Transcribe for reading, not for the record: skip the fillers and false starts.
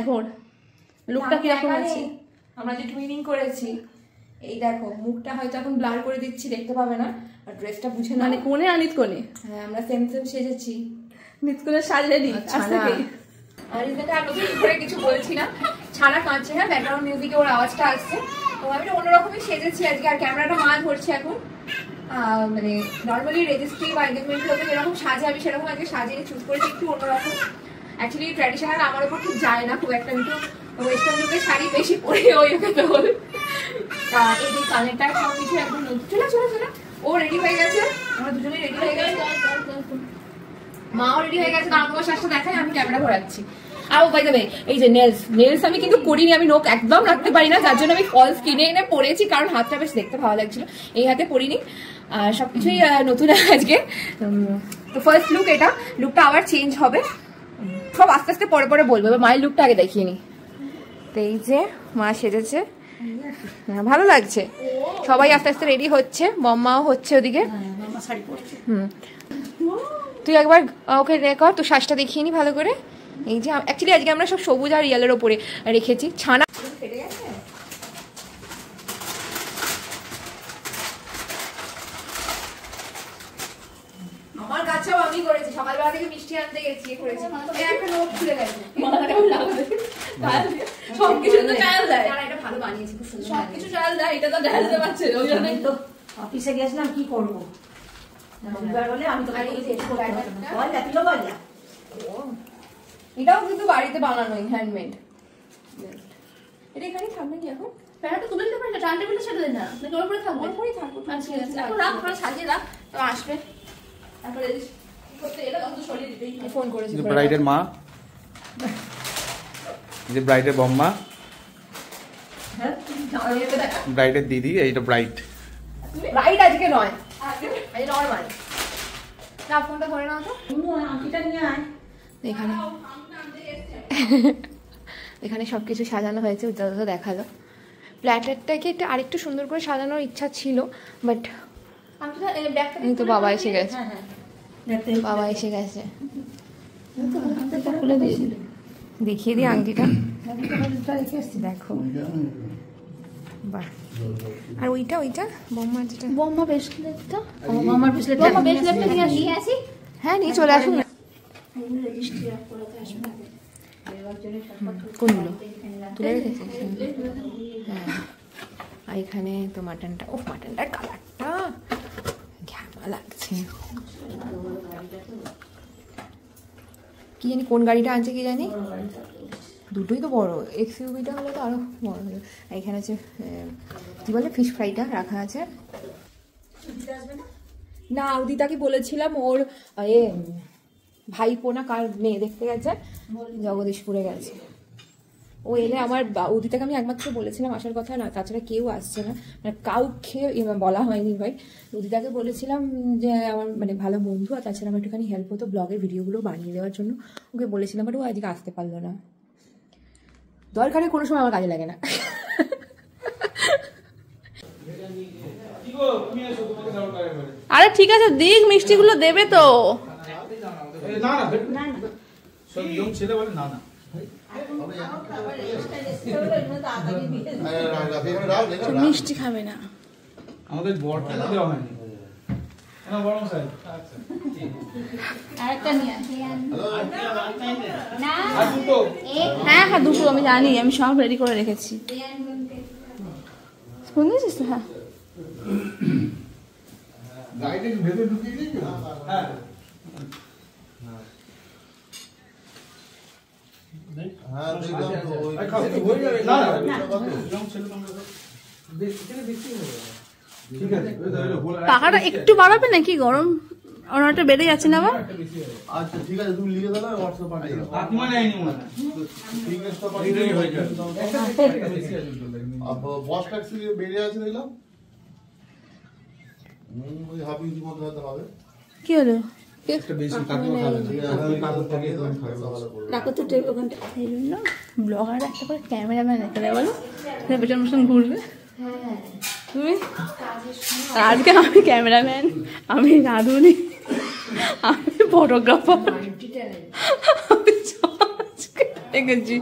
এখন লুকটা কিরকম আছে? আমরা যে টুইনিং করেছি, এই দেখো মুখটা হয়তো এখন ব্লার করে দিচ্ছি, দেখতে পাবে না, আর ড্রেসটা বুঝে না। মানে কোণে আর নিতকোণে? হ্যাঁ, আমরা সেম সেম সেজেছি। নিতকোণের সাজ রেডি আজ থেকে। আর এটা আর নতুন করে কিছু বলছি না, ছানা কাঁদছে। হ্যাঁ, ব্যাকগ্রাউন্ড মিউজিকে ওর আওয়াজটা আসছে। তো আমি অন্যরকমই সেজেছি আজকে, আর ক্যামেরাটা মা ধরছে এখন। মানে নর্মালি রেজিস্ট্রি বা এনগেজমেন্টগুলোতে যেরকম সাজে আমি সেরকম আজকে সাজিয়ে চুজ করেছি একটু অন্যরকম। অ্যাকচুয়ালি ট্র্যাডিশনাল আমার উপর ঠিক যায় না খুব একটা, কিন্তু ওয়েস্টার্ন লুকের শাড়ি বেশি পরে ওই হল। এই যে কানেরটা সব কিছু একদম চলে চলে চলে। ও রেডি হয়ে গেছে, আমরা দুজনেই রেডি হয়ে গেছে, মাও রেডি হয়ে গেছে। কারণ তোমার শাড়িটা দেখাই, আমি ক্যামেরা ঘোরাচ্ছি। আর বাই দ্য ওয়ে, এই যে নেলস আমি কিন্তু করিনি, আমি নোক একদম রাখতে পারি না, যার জন্য আমি ফলস কিনে এনে পরেছি, কারণ হাতটা বেশ দেখতে ভালো লাগছিল। এই হাতে পরিনি, আর সবকিছুই নতুন আজকে। তো ফার্স্ট লুক এটা, লুকটা আবার চেঞ্জ হবে, সব আস্তে আস্তে পরে পরে বলবো। এবার মায়ের লুকটা আগে দেখিয়ে নি। তো এই যে মা সেজেছে, ভালো লাগছে। সবাই আস্তে আস্তে রেডি হচ্ছে, মম্মাও হচ্ছে ওদিকে। তুই একবার ওকে রেকর, তো শ্বাসটা দেখিয়ে নি ভালো করে। এই যে অ্যাকচুয়ালি আজকে আমরা সব সবুজ আর ইয়েলোর ওপরে রেখেছি। ছানা ফেটে গেছে, আমার কাছেও আমি করেছি, সকালবেলা থেকে মিষ্টি আনতে গেছি, করেছি একটা নোট খুলে গেছে। সবকিছু তো ডাল দেয়, এটা ভালো বানিয়েছি, খুব সুন্দর সবকিছু ডাল দেয়, এটা তো ডাল দিতে পারছে। ওই জন্যই তো অফিসে গেছিলাম, কি করবো রবিবার বলে আমি তো এটাও কিন্তু বাড়িতে বানানোই, হ্যান্ডমেড। এটা এখানেই থাকবে কি এখন? প্যারাটা তুলে দিতে পারি না, টান টেবিলে ছেড়ে দেয় না, নাকি ওর উপরে থাকবে? ওর উপরেই থাকবো। আচ্ছা ঠিক আছে, এখন রাখ, ওখানে সাজিয়ে রাখ, তো আসবে তারপরে করতে এটা তখন তো সরিয়ে দিতেই হবে। ফোন করেছি ব্রাইডের মা, যে ব্রাইডের বম্মা, ব্রাইডের দিদি, এইটা ব্রাইড। ব্রাইড আজকে নয়, আজকে নরমাল। না ফোনটা ধরে নাও তো, আংটিটা নিয়ে আয়। এখানে এখানে সবকিছু সাজানো হয়েছে, যতটা দেখালো। প্ল্যাটারটাকে একটু আরেকটু সুন্দর করে সাজানোর ইচ্ছা ছিল, বাট এই তো বাবা এসে গেছে, বাবা এসে গেছে। খুলে দিয়ে দিল, দেখিয়ে দিই আংটিটা, দেখো। বাহ, আর ওইটা ওইটা বম্মা, যেটা বম্মা ব্রেসলেটটা, আমার ব্রেসলেট, বম্মা ব্রেসলেটটা নিয়ে আসি। হ্যাঁ নিয়ে চলে আসুন। কোনগুলো তুলে রেখেছিস? হ্যাঁ, আর এখানে তো মাটনটা, ও মাটনটার কালারটা ঘ্যামা লাগছে। কি জানি কোন গাড়িটা আনছে কি জানি, দুটোই তো বড়। এক্সইউভিটা হলে তো আরো বড় হলো। এখানে আছে কি বলে ফিশ ফ্রাইটা রাখা আছে। না উদিতাকে বলেছিলাম, ওর ভাইপো না কার মেয়ে দেখতে গেছে, জগদীশপুরে গেছে। ও এলে আমার উদিতাকে আমি একমাত্র বলেছিলাম আসার কথা, না তাছাড়া কেউ আসছে না, মানে কাউকে বলা হয়নি ভাই। উদিতাকে বলেছিলাম যে আমার মানে ভালো বন্ধু, আর তাছাড়া আমার একটুখানি হেল্প হতো ব্লগের ভিডিওগুলো বানিয়ে দেওয়ার জন্য, ওকে বলেছিলাম, বাট ও আজকে আসতে পারলো না। দরকারে কোনো সময় আমার কাজে লাগে না। আরে ঠিক আছে, দিক মিষ্টিগুলো দেবে তো। মিষ্টি খাবে না, আমাদের বরটা দেওয়া হয়নি। হ্যাঁ হ্যাঁ দুটো আমি জানি, আমি সব রেডি করে রেখেছি। শুনেছিস তো? হ্যাঁ টাকাটা একটু বাড়াবে নাকি? গরম অর্ডারটা বেড়ে যাচ্ছে না আবার? আচ্ছা ঠিক আছে, তুমি লিখে দাও, হোয়াটসঅ্যাপ পাঠিয়ে দাও। আত্মা নেয়নি মনে হয়, ফিঙ্গারটা পাঠিয়ে দাও। বস ট্যাক্সি বেরিয়ে আছে দেখলাম, ওই হাফ ইঞ্চি মধ্যে হয়তো হবে। কি হলো? ব্লগার একটা করে ক্যামেরাম্যান একটা দেয় বলো, পেছন পেছন ঘুরবে। তুমি আজকে আমি ক্যামেরাম্যান, আমি রাঁধুনি, আমি ফটোগ্রাফার, আমি দেখেছি।